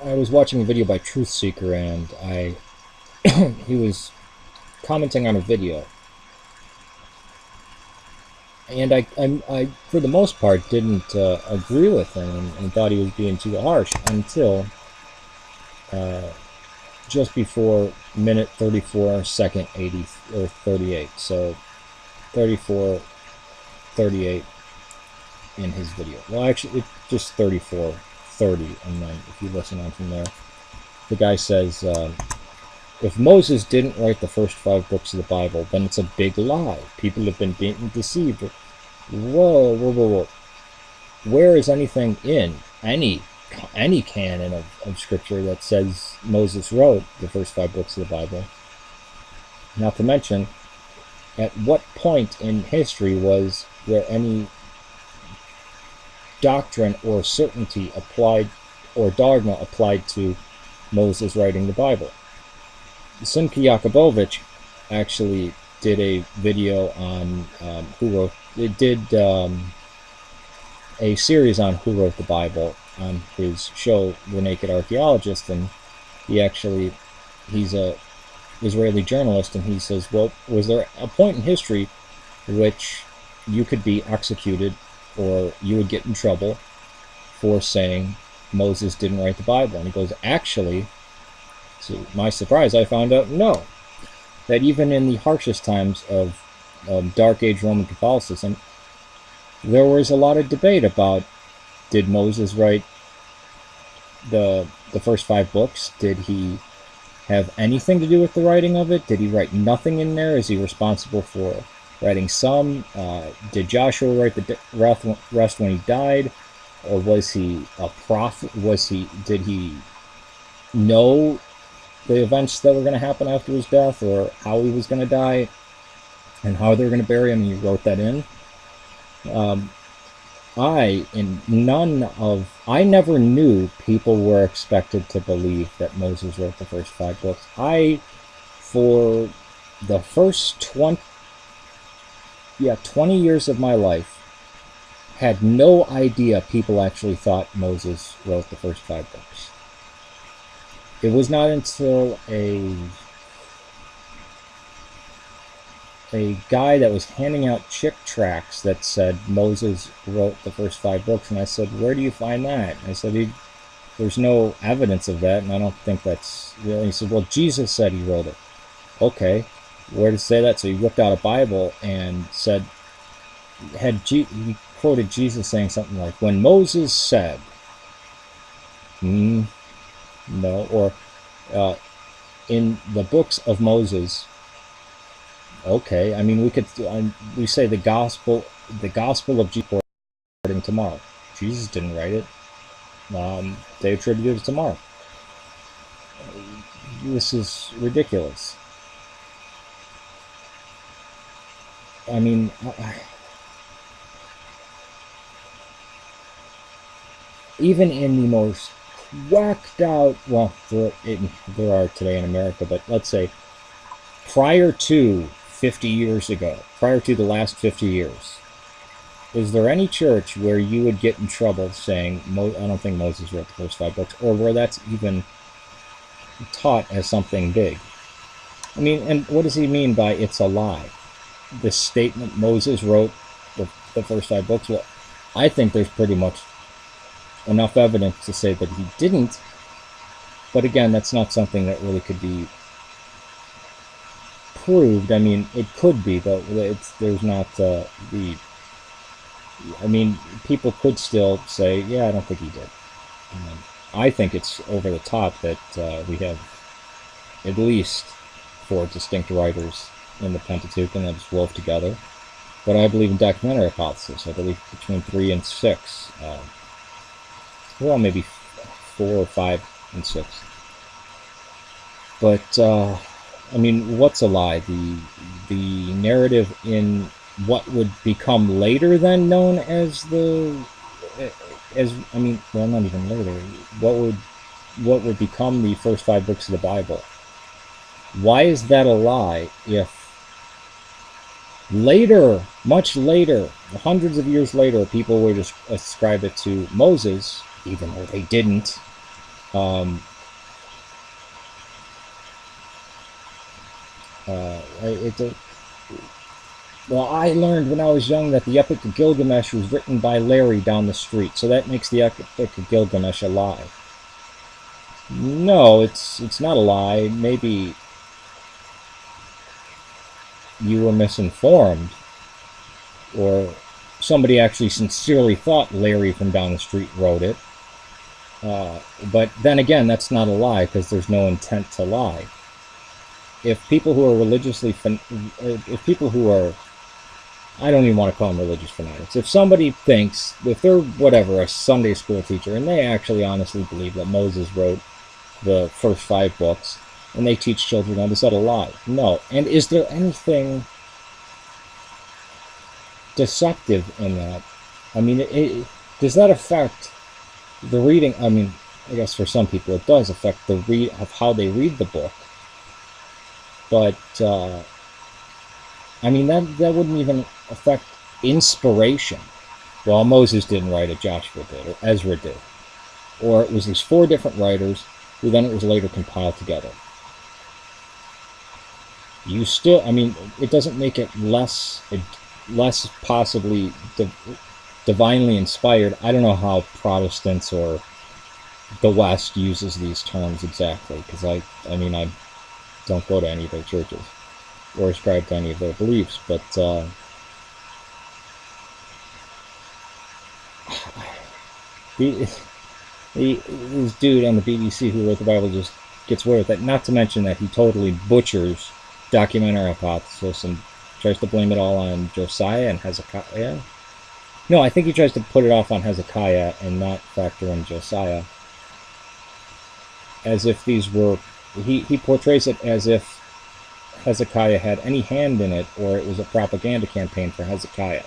I was watching a video by Truth Seeker, and he was commenting on a video, and I for the most part didn't agree with him, and thought he was being too harsh until uh, just before minute 34 second 80 or 38. So 34:38 in his video. Well, actually, it's just 34:30, and then if you listen on from there, the guy says, if Moses didn't write the first 5 books of the Bible, then it's a big lie. People have been being deceived. Whoa, whoa, whoa, whoa. Where is anything in any canon of Scripture that says Moses wrote the first 5 books of the Bible? Not to mention, at what point in history was there any doctrine or certainty applied or dogma applied to Moses writing the Bible? Simcha Jakubowicz actually did a video on who wrote. It did a series on who wrote the Bible on his show, The Naked Archaeologist, and he's a Israeli journalist, and he says, well, was there a point in history which you could be executed or you would get in trouble for saying Moses didn't write the Bible? And he goes, actually, to my surprise, I found out no. That even in the harshest times of Dark Age Roman Catholicism, there was a lot of debate about, did Moses write the first 5 books? Did he have anything to do with the writing of it? Did he write nothing in there? Is he responsible for writing some? Did Joshua write the rest when he died? Or was he a prophet? Did he know the events that were going to happen after his death, or how he was going to die, and how they were going to bury him, and he wrote that in? I never knew people were expected to believe that Moses wrote the first 5 books. For the first 20 years of my life, had no idea people actually thought Moses wrote the first 5 books. It was not until a guy that was handing out chick tracts that said Moses wrote the first 5 books, and I said, where do you find that? And I said, there's no evidence of that, and I don't think that's real. And he said, well, Jesus said he wrote it. Okay, where does it say that? So he whipped out a Bible and said, he quoted Jesus saying something like, when Moses said, no, or in the books of Moses. Okay, I mean, we say the gospel of Jesus according to Mark. Jesus didn't write it. They attributed it to Mark. This is ridiculous. I mean, even in the most whacked out, well, there are today in America, but let's say prior to 50 years ago, prior to the last 50 years, is there any church where you would get in trouble saying, I don't think Moses wrote the first 5 books, or where that's even taught as something big? I mean, and what does he mean by it's a lie? This statement, Moses wrote the first 5 books? Well, I think there's pretty much enough evidence to say that he didn't, but again, that's not something that really could be proved. I mean, it could be, but there's not I mean, people could still say, yeah, I don't think he did. I think it's over the top that we have at least 4 distinct writers in the Pentateuch, and that's wove together. But I believe in documentary hypothesis. I believe between 3 and 6. Well, maybe 4 or 5 and 6. But I mean, what's a lie? The narrative in what would become later then known as I mean, well, not even later. What would become the first 5 books of the Bible? Why is that a lie if later, much later, hundreds of years later, people would ascribe it to Moses, even though they didn't? Um, it, well, I learned when I was young that the Epic of Gilgamesh was written by Larry down the street, so that makes the Epic of Gilgamesh a lie. No, it's not a lie. Maybe you were misinformed, or somebody actually sincerely thought Larry from down the street wrote it. But then again, that's not a lie because there's no intent to lie. If people who are if people who are, I don't even want to call them religious fanatics. If somebody thinks, if they're whatever, a Sunday school teacher, and they actually honestly believe that Moses wrote the first 5 books, and they teach children that, is that a lie? No. And is there anything deceptive in that? I mean, does that affect the reading? I mean, I guess for some people it does affect the read of how they read the book. But I mean, that wouldn't even affect inspiration. Well, Moses didn't write it, Joshua did, or Ezra did. Or it was these 4 different writers who then it was later compiled together. You still, I mean, it doesn't make it less possibly divinely inspired. I don't know how Protestants or the West uses these terms exactly, because I mean, I don't go to any of their churches or ascribe to any of their beliefs, but this dude on the BBC who wrote the Bible just gets away with it. Not to mention that he totally butchers documentary hypothesis and tries to blame it all on Josiah and Hezekiah. No, I think he tries to put it off on Hezekiah and not factor in Josiah. As if these were, he portrays it as if Hezekiah had any hand in it, or it was a propaganda campaign for Hezekiah.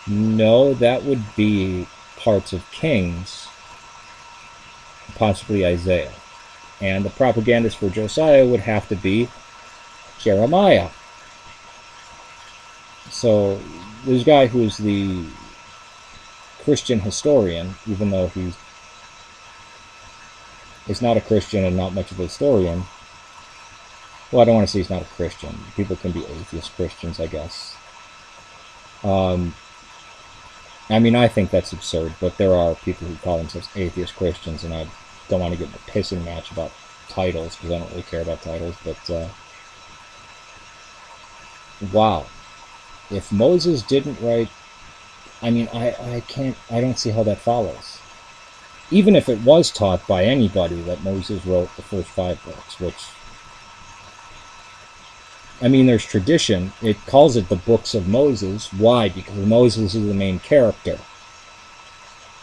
No, that would be parts of Kings, possibly Isaiah. And the propagandist for Josiah would have to be Jeremiah. So this guy who's the Christian historian, even though he's not a Christian and not much of a historian. Well, I don't want to say he's not a Christian. People can be atheist Christians, I guess. I mean, I think that's absurd, but there are people who call themselves atheist Christians, and I don't want to get in a pissing match about titles, because I don't really care about titles, but wow. If Moses didn't write, I mean, I don't see how that follows. Even if it was taught by anybody that Moses wrote the first 5 books, which, I mean, there's tradition. It calls it the books of Moses. Why? Because Moses is the main character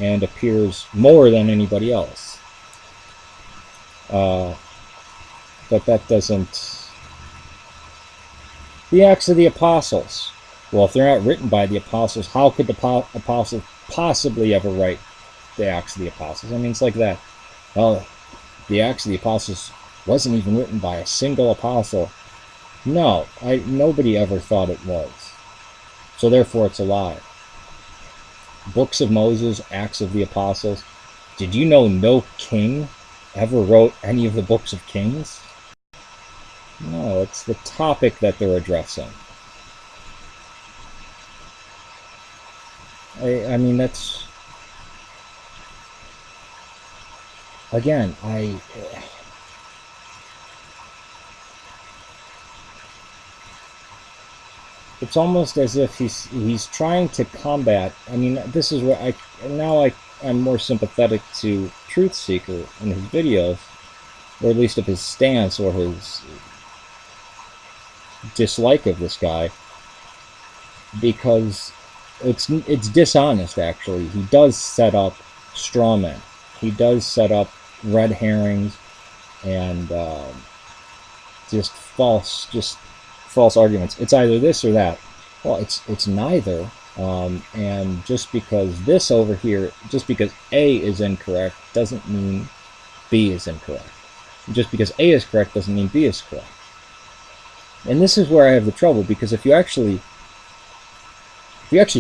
and appears more than anybody else. But that doesn't... The Acts of the Apostles. Well, if they're not written by the Apostles, how could the Apostles possibly ever write the Acts of the Apostles? I mean, it's like that. Well, the Acts of the Apostles wasn't even written by a single apostle. No, nobody ever thought it was. So therefore it's a lie. Books of Moses, Acts of the Apostles. Did you know no king ever wrote any of the books of Kings? No, it's the topic that they're addressing. I mean, that's... Again, it's almost as if he's trying to combat. I mean, this is where I'm more sympathetic to Truth Seeker in his videos, or at least of his stance or his dislike of this guy, because it's dishonest. Actually, he does set up straw men. He does set up red herrings and just false arguments. It's either this or that. Well, it's neither. And just because this over here, just because A is incorrect, doesn't mean B is incorrect. Just because A is correct doesn't mean B is correct. And this is where I have the trouble, because if you actually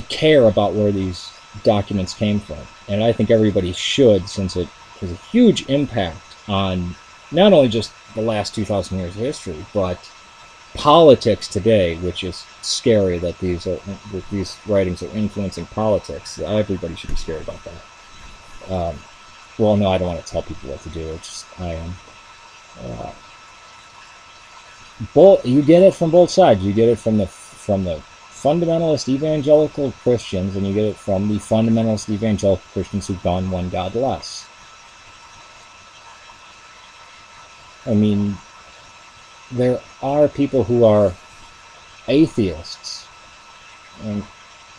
care about where these documents came from. And I think everybody should, since it has a huge impact on not only just the last 2,000 years of history, but politics today, which is scary that these writings are influencing politics. Everybody should be scared about that. Well, no, I don't want to tell people what to do. It's just, I am. You get it from both sides. You get it from the fundamentalist evangelical Christians, and you get it from the fundamentalist evangelical Christians who've gone one God less. I mean, there are people who are atheists, and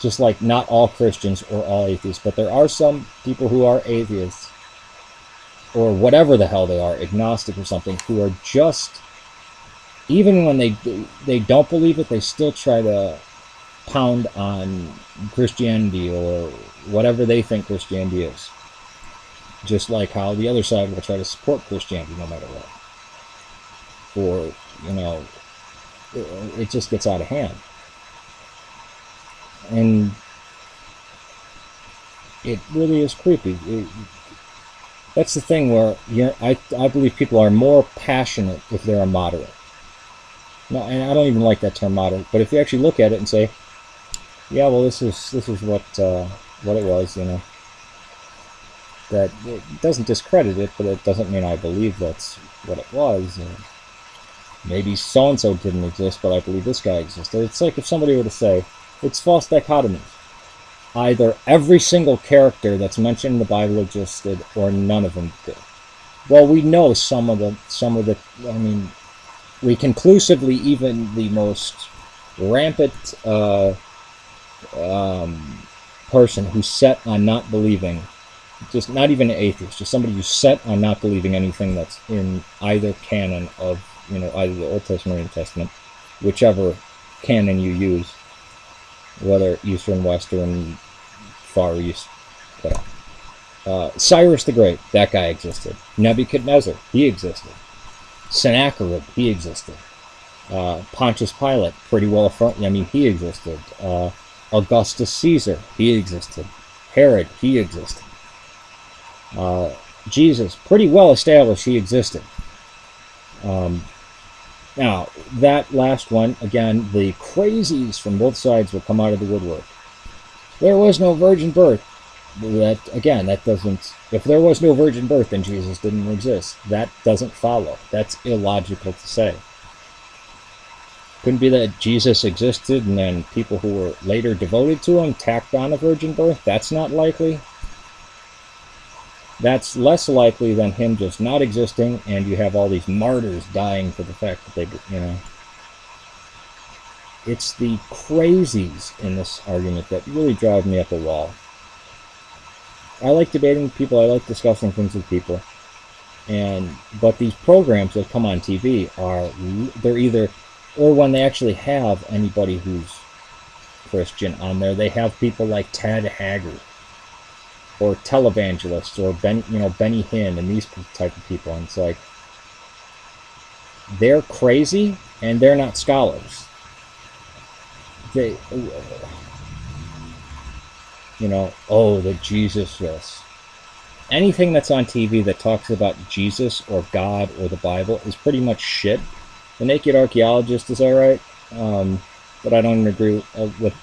just like not all Christians or all atheists, but there are some people who are atheists, or whatever the hell they are, agnostic or something, who are just, even when they don't believe it, they still try to pound on Christianity or whatever they think Christianity is. Just like how the other side will try to support Christianity no matter what. Or, you know, it just gets out of hand. And it really is creepy. That's the thing where I believe people are more passionate if they're a moderate. No, and I don't even like that term moderate, but if you actually look at it and say, yeah, well, this is what it was, you know, that it doesn't discredit it, but it doesn't mean I believe that's what it was. And maybe so-and-so didn't exist, but I believe this guy existed. It's like if somebody were to say, it's false dichotomy. Either every single character that's mentioned in the Bible existed, or none of them did. Well, we know some of the, I mean, we conclusively, even the most rampant person who's set on not believing, just not even an atheist, just somebody who's set on not believing anything that's in either canon of, you know, either the Old Testament or New Testament, whichever canon you use, whether Eastern, Western, Far East, whatever. Cyrus the Great, that guy existed. Nebuchadnezzar, he existed. Sennacherib, he existed. Pontius Pilate, pretty well I mean, he existed. Augustus Caesar, he existed. Herod, he existed. Jesus, pretty well established, he existed. Now, that last one, again, the crazies from both sides will come out of the woodwork. There was no virgin birth. That, again, that doesn't, if there was no virgin birth, then Jesus didn't exist. That doesn't follow. That's illogical to say. Couldn't be that Jesus existed and then people who were later devoted to him tacked on a virgin birth. That's not likely. That's less likely than him just not existing, and you have all these martyrs dying for the fact that they, you know. It's the crazies in this argument that really drive me up a wall. I like debating with people, I like discussing things with people, but these programs that come on TV they're either, or when they actually have anybody who's Christian on there, they have people like Ted Haggard, or televangelists, or Benny Hinn, and these type of people, and it's like, they're crazy, and they're not scholars. They, you know, oh, the Jesus this. Anything that's on TV that talks about Jesus or God or the Bible is pretty much shit. The Naked Archaeologist is alright, but I don't agree with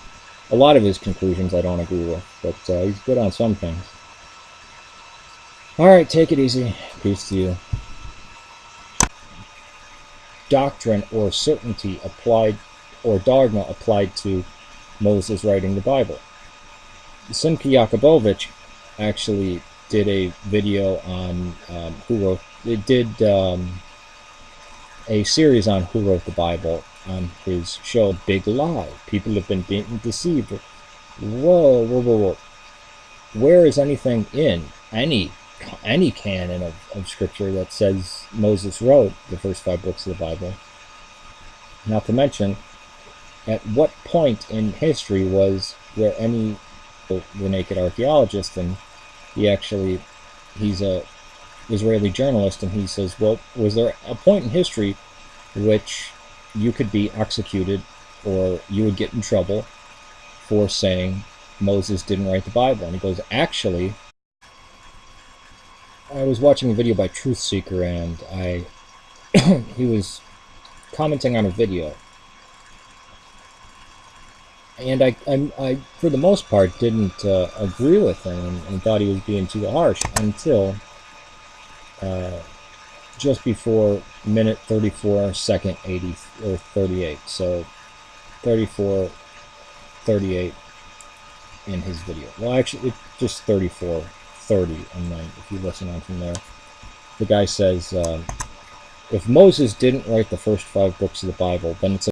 a lot of his conclusions. I don't agree with, but he's good on some things. Alright, take it easy. Peace to you. Doctrine or certainty applied, or dogma applied to Moses writing the Bible. Simcha Jakobovich actually did a video on a series on who wrote the Bible on his show Big Lie. People have been beaten, deceived. Whoa, whoa, whoa, whoa. Where is anything in any canon of Scripture that says Moses wrote the first 5 books of the Bible? Not to mention, at what point in history was there any, the Naked Archaeologist, and he's a Israeli journalist, and he says, well, was there a point in history which you could be executed or you would get in trouble for saying Moses didn't write the Bible. And he goes, actually, I was watching a video by Truth Seeker, and he was commenting on a video. And I for the most part, didn't agree with him and thought he was being too harsh until just before minute 34, second 80 or 38. So 34, 38 in his video. Well, actually, it's just 34, 30, and then if you listen on from there, the guy says, if Moses didn't write the first 5 books of the Bible, then it's